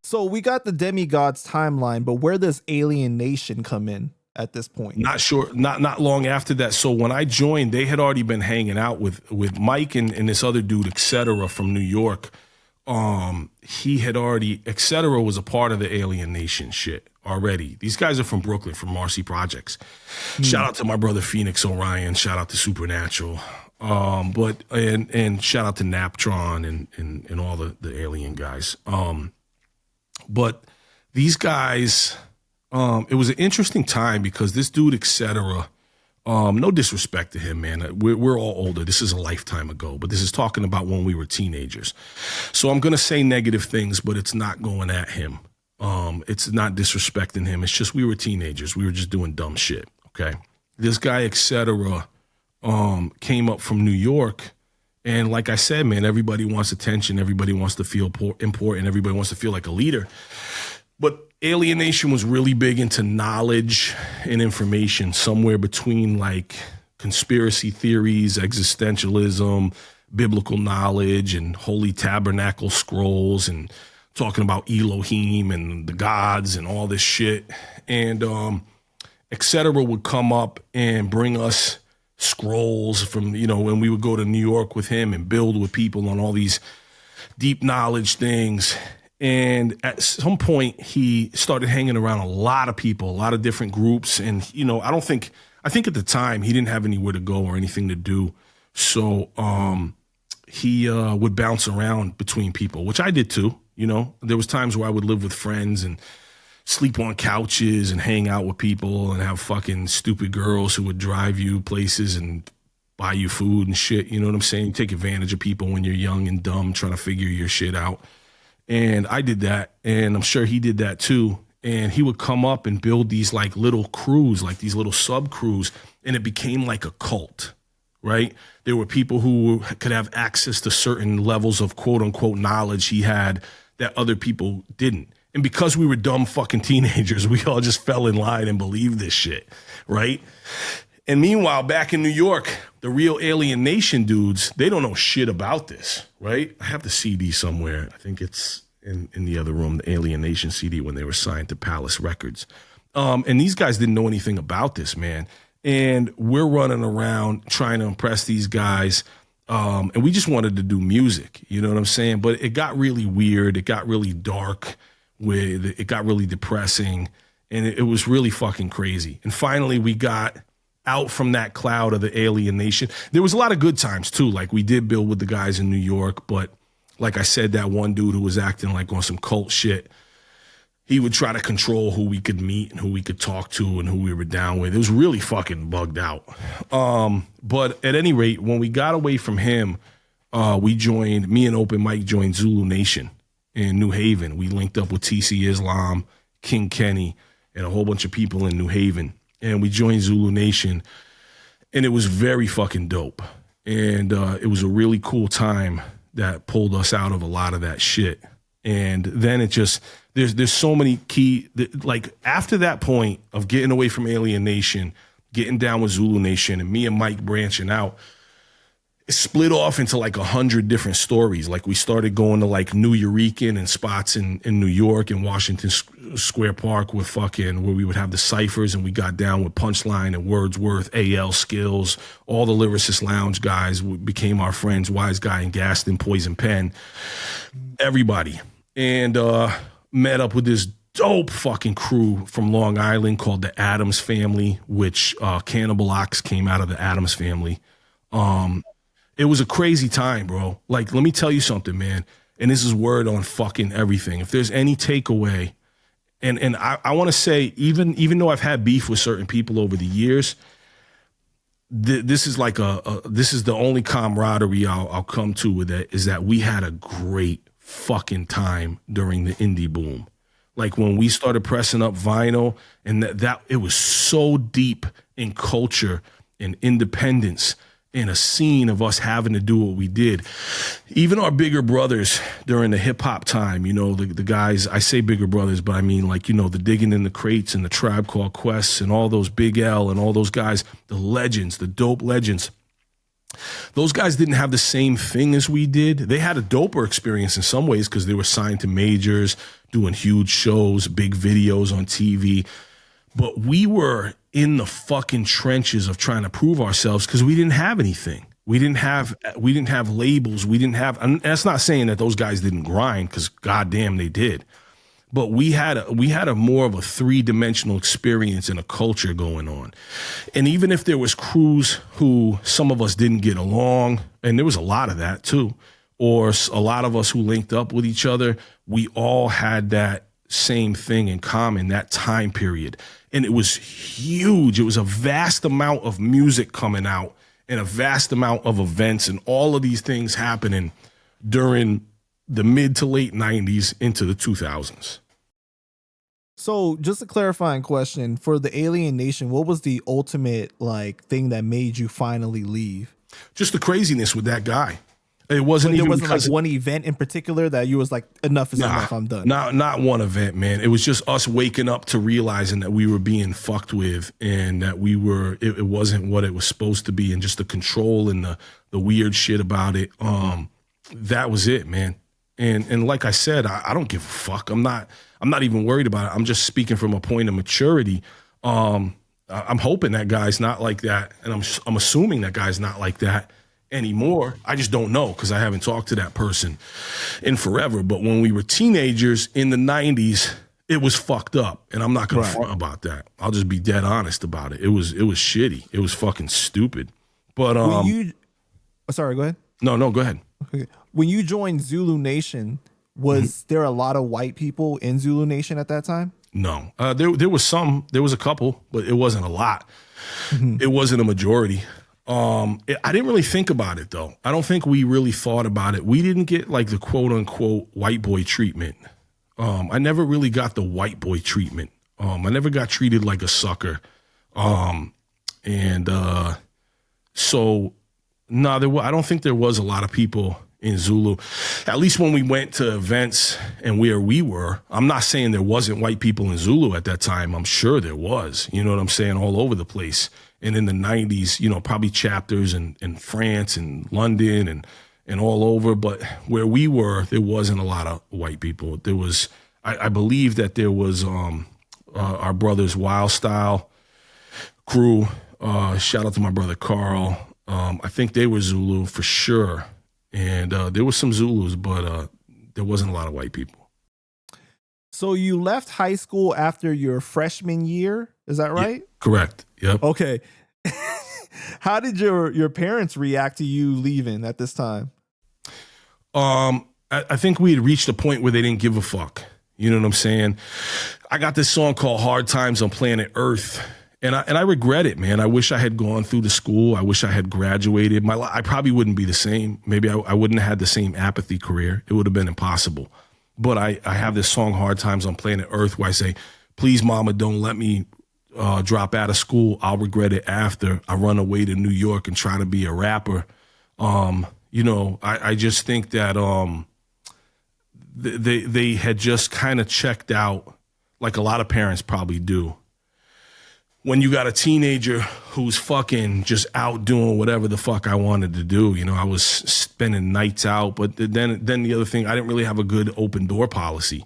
So we got the demigods timeline, but where does Alien Nation come in at this point? Not sure. Not long after that. So when I joined, they had already been hanging out with Mike and this other dude, etc. from New York. He had already, etc. was a part of the Alien Nation shit already. These guys are from Brooklyn, from Marcy Projects. Shout out to my brother Phoenix Orion. Shout out to Supernatural. And shout out to Naptron and all the alien guys. But these guys, it was an interesting time because this dude, etc. No disrespect to him, man. We're all older. This is a lifetime ago, but this is talking about when we were teenagers. So I'm gonna say negative things, but it's not going at him. It's not disrespecting him. It's just we were teenagers. We were just doing dumb shit. Okay. This guy, etc. Came up from New York. And like I said, man, everybody wants attention. Everybody wants to feel important. Everybody wants to feel like a leader. But Alien Nation was really big into knowledge and information, somewhere between like conspiracy theories, existentialism, biblical knowledge, and holy tabernacle scrolls, and talking about Elohim and the gods and all this shit. And etc. would come up and bring us scrolls from, when we would go to New York with him and build with people on all these deep knowledge things. And at some point he started hanging around a lot of people, a lot of different groups. And, I think at the time he didn't have anywhere to go or anything to do. So he would bounce around between people, which I did too. There was times where I would live with friends and sleep on couches and hang out with people and have fucking stupid girls who would drive you places and buy you food and shit. You know what I'm saying? Take advantage of people when you're young and dumb, trying to figure your shit out. And I did that, and I'm sure he did that too. And he would come up and build these like little crews, like these little sub crews, and it became like a cult, right? There were people who could have access to certain levels of quote unquote knowledge he had that other people didn't. And because we were dumb fucking teenagers, we all just fell in line and believed this shit, right? And meanwhile, back in New York, the real Alien Nation dudes, they don't know shit about this, right? I have the CD somewhere. I think it's in the other room, the Alien Nation CD when they were signed to Palace Records. And these guys didn't know anything about this, man. And we're running around trying to impress these guys. And we just wanted to do music, you know what I'm saying? But it got really weird. It got really dark. It got really depressing, and it was really fucking crazy. And finally, we got out from that cloud of the Alien Nation. There was a lot of good times too. Like we did build with the guys in New York, but like I said, that one dude who was acting like on some cult shit, he would try to control who we could meet and who we could talk to and who we were down with. It was really fucking bugged out. But at any rate, when we got away from him, me and Open Mike joined Zulu Nation in New Haven. We linked up with TC Islam, King Kenny, and a whole bunch of people in New Haven. And we joined Zulu Nation, and it was very fucking dope. And it was a really cool time that pulled us out of a lot of that shit. And then it just, there's so many like after that point of getting away from Alien Nation, getting down with Zulu Nation, and me and Mike branching out, it split off into like 100 different stories. Like we started going to like New Eurekan and spots in New York and Washington Square Park with where we would have the ciphers, and we got down with Punchline and Wordsworth, AL Skills, all the Lyricist Lounge guys became our friends, Wise Guy and Gaston, Poison Pen, everybody. And met up with this dope fucking crew from Long Island called the Addams Family, which Cannibal Ox came out of the Addams Family. It was a crazy time, bro. Like, let me tell you something, man. And this is word on fucking everything. If there's any takeaway, and I want to say, even though I've had beef with certain people over the years, this is like this is the only camaraderie I'll come to with it, is that we had a great fucking time during the indie boom. Like when we started pressing up vinyl, and that it was so deep in culture and independence, in a scene of us having to do what we did. Even our bigger brothers during the hip hop time, the guys, I say bigger brothers, but I mean like, the Digging in the Crates and the Tribe Called Quest and all those Big L and all those guys, the legends, the dope legends. Those guys didn't have the same thing as we did. They had a doper experience in some ways because they were signed to majors, doing huge shows, big videos on TV. But we were in the fucking trenches of trying to prove ourselves because we didn't have anything. We didn't have labels. We didn't have, and that's not saying that those guys didn't grind, because goddamn they did. But we had a more of a three-dimensional experience and a culture going on. And even if there was crews who some of us didn't get along, and there was a lot of that too, or a lot of us who linked up with each other, we all had that same thing in common, that time period. And it was huge. It was a vast amount of music coming out and a vast amount of events and all of these things happening during the mid to late 90s into the 2000s. So just a clarifying question for the Alien Nation, what was the ultimate like thing that made you finally leave? Just the craziness with that guy. It wasn't There even wasn't because like one event in particular that you was like, enough is enough, I'm done. Not one event, man. It was just us waking up to realizing that we were being fucked with and that it wasn't what it was supposed to be, and just the control and the weird shit about it. That was it, man. And like I said, I don't give a fuck. I'm not even worried about it. I'm just speaking from a point of maturity. I'm hoping that guy's not like that, and I'm assuming that guy's not like that anymore. I just don't know because I haven't talked to that person in forever. But when we were teenagers in the 90s, it was fucked up, and I'm not gonna front about that. I'll just be dead honest about it. It was shitty. It was fucking stupid. But sorry, go ahead. No, go ahead. Okay. When you joined Zulu Nation, was there a lot of white people in Zulu Nation at that time? No, there was some. There was a couple, but it wasn't a lot. It wasn't a majority. I didn't really think about it though. I don't think we really thought about it. We didn't get like the quote unquote white boy treatment. I never really got the white boy treatment. I never got treated like a sucker. So no, I don't think there was a lot of people in Zulu, at least when we went to events and where we were. I'm not saying there wasn't white people in Zulu at that time. I'm sure there was, you know what I'm saying, all over the place. And in the 90s, you know, probably chapters in France and London and all over. But where we were, there wasn't a lot of white people. There was, I believe that there was our brothers Wild Style crew. Shout out to my brother Carl. I think they were Zulu for sure. And there were some Zulus, but there wasn't a lot of white people. So you left high school after your freshman year, is that right? Yeah, correct. Yep. Okay. How did your parents react to you leaving at this time? I think we had reached a point where they didn't give a fuck. You know what I'm saying? I got this song called Hard Times on Planet Earth. And I regret it, man. I wish I had gone through the school. I wish I had graduated. I probably wouldn't be the same. Maybe I wouldn't have had the same Apathy career. It would have been impossible. But I have this song, Hard Times on Planet Earth, where I say, please, mama, don't let me drop out of school. I'll regret it after I run away to New York and try to be a rapper. You know, I just think that they had just kind of checked out, like a lot of parents probably do. When you got a teenager who's fucking just out doing whatever the fuck I wanted to do, you know, I was spending nights out. But then the other thing, I didn't really have a good open door policy.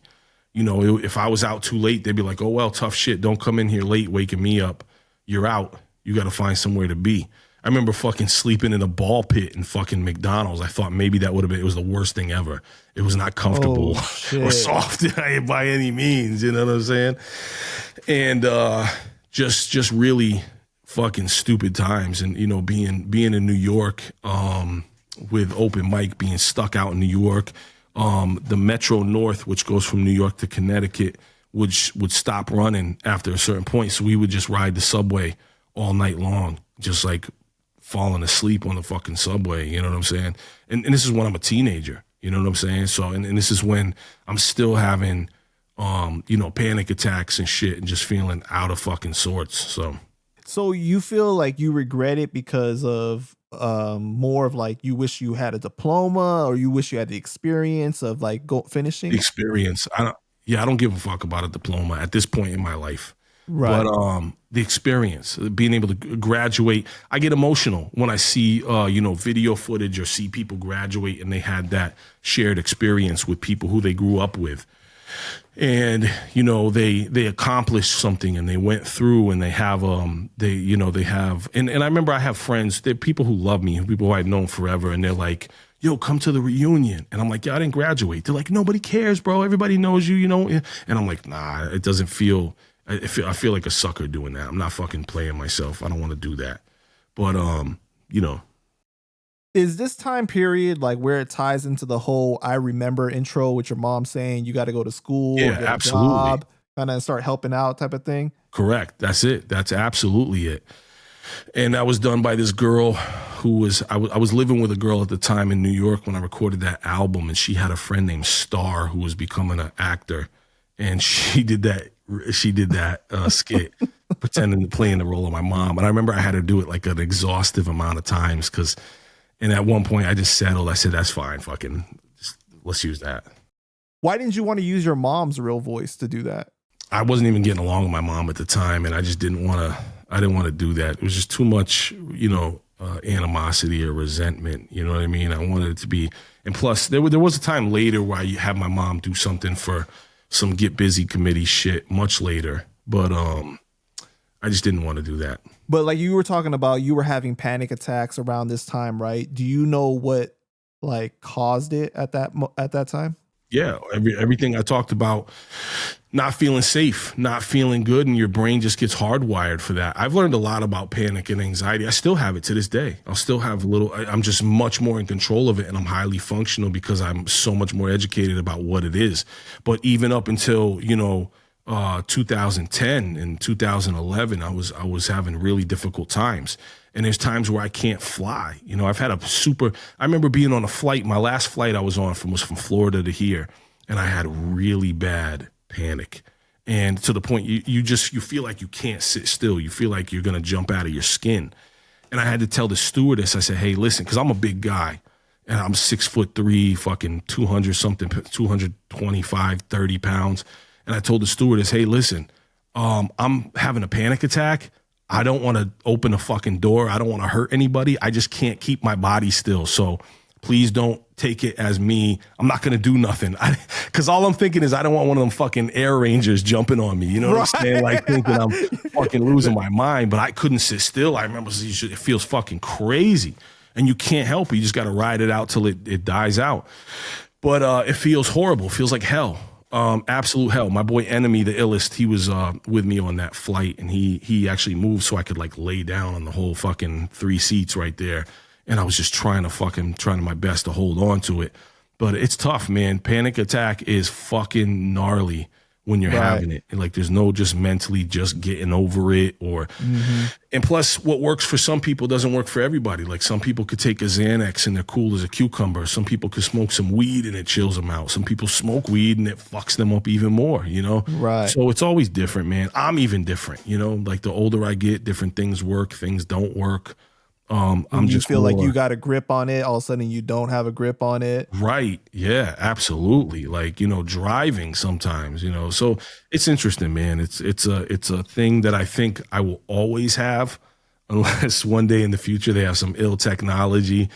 You know, if I was out too late, they'd be like, oh, well, tough shit. Don't come in here late waking me up. You're out. You got to find somewhere to be. I remember fucking sleeping in a ball pit in fucking McDonald's. I thought maybe that would have been, it was the worst thing ever. It was not comfortable or soft by any means. You know what I'm saying? And, just really fucking stupid times. And, you know, being in New York, with open mic, being stuck out in New York, the Metro North, which goes from New York to Connecticut, would stop running after a certain point. So we would just ride the subway all night long, just like falling asleep on the fucking subway. You know what I'm saying? And this is when I'm a teenager, you know what I'm saying? So, and this is when I'm still having, you know, panic attacks and shit and just feeling out of fucking sorts. So you feel like you regret it because of more of like you wish you had a diploma, or you wish you had the experience of like finishing? Experience. I don't give a fuck about a diploma at this point in my life. Right. But the experience, being able to graduate, I get emotional when I see video footage or see people graduate and they had that shared experience with people who they grew up with, and they accomplished something and they went through and they have they have, and I remember I have friends, they're people who love me, people who I've known forever, and they're like, yo, come to the reunion. And I'm like, yeah, I didn't graduate. They're like, nobody cares, bro, everybody knows you, and I'm like, nah, it doesn't feel, I feel like a sucker doing that. I'm not fucking playing myself. I don't want to do that. But Is this time period like where it ties into the whole I remember intro with your mom saying you got to go to school or yeah, get a absolutely. job, kind of start helping out type of thing? Correct. That's it. That's absolutely it. And that was done by this girl who was, I was living with a girl at the time in New York when I recorded that album, and she had a friend named Star who was becoming an actor, and she did that skit pretending to play in the role of my mom. And I remember I had to do it like an exhaustive amount of times and at one point I just settled. I said, that's fine, fucking let's use that. Why didn't you want to use your mom's real voice to do that? I wasn't even getting along with my mom at the time, and I just didn't want to do that. It was just too much, animosity or resentment. You know what I mean? I wanted it to be, and plus there was a time later where I had my mom do something for some Get Busy committee shit much later, but I just didn't want to do that. But like you were talking about, you were having panic attacks around this time, right? Do you know what like caused it at that time? Yeah, everything I talked about, not feeling safe, not feeling good, and your brain just gets hardwired for that. I've learned a lot about panic and anxiety. I still have it to this day. I'll still have a little, I'm just much more in control of it, and I'm highly functional because I'm so much more educated about what it is. But even up until, 2010 and 2011, I was having really difficult times. And there's times where I can't fly. I've had I remember being on a flight. My last flight I was on was from Florida to here, and I had really bad panic. And to the point you feel like you can't sit still. You feel like you're going to jump out of your skin. And I had to tell the stewardess, I said, hey, listen, because I'm a big guy and I'm 6'3", fucking 200 something, 225, 30 pounds. And I told the stewardess, hey, listen, I'm having a panic attack. I don't want to open a fucking door. I don't want to hurt anybody. I just can't keep my body still. So please don't take it as me. I'm not going to do nothing. Because all I'm thinking is I don't want one of them fucking Air Rangers jumping on me. You know what I'm saying? Like thinking I'm fucking losing my mind. But I couldn't sit still. I remember it feels fucking crazy. And you can't help it. You just got to ride it out till it dies out. But it feels horrible. It feels like hell. Absolute hell. My boy Enemy, the illest, he was with me on that flight, and he actually moved so I could like lay down on the whole fucking 3 seats right there. And I was just trying my best to hold on to it. But it's tough, man. Panic attack is fucking gnarly when you're having it. And like there's no just mentally just getting over it and plus what works for some people doesn't work for everybody. Like some people could take a Xanax and they're cool as a cucumber. Some people could smoke some weed and it chills them out. Some people smoke weed and it fucks them up even more, Right. So it's always different, man. I'm even different, like the older I get, different things work, things don't work. I'm just feel like you got a grip on it, all of a sudden you don't have a grip on it. Right. Yeah, absolutely. Like, driving sometimes, so it's interesting, man. It's a thing that I think I will always have unless one day in the future they have some ill technology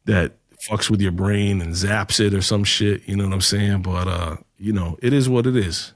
that fucks with your brain and zaps it or some shit. You know what I'm saying? But, it is what it is.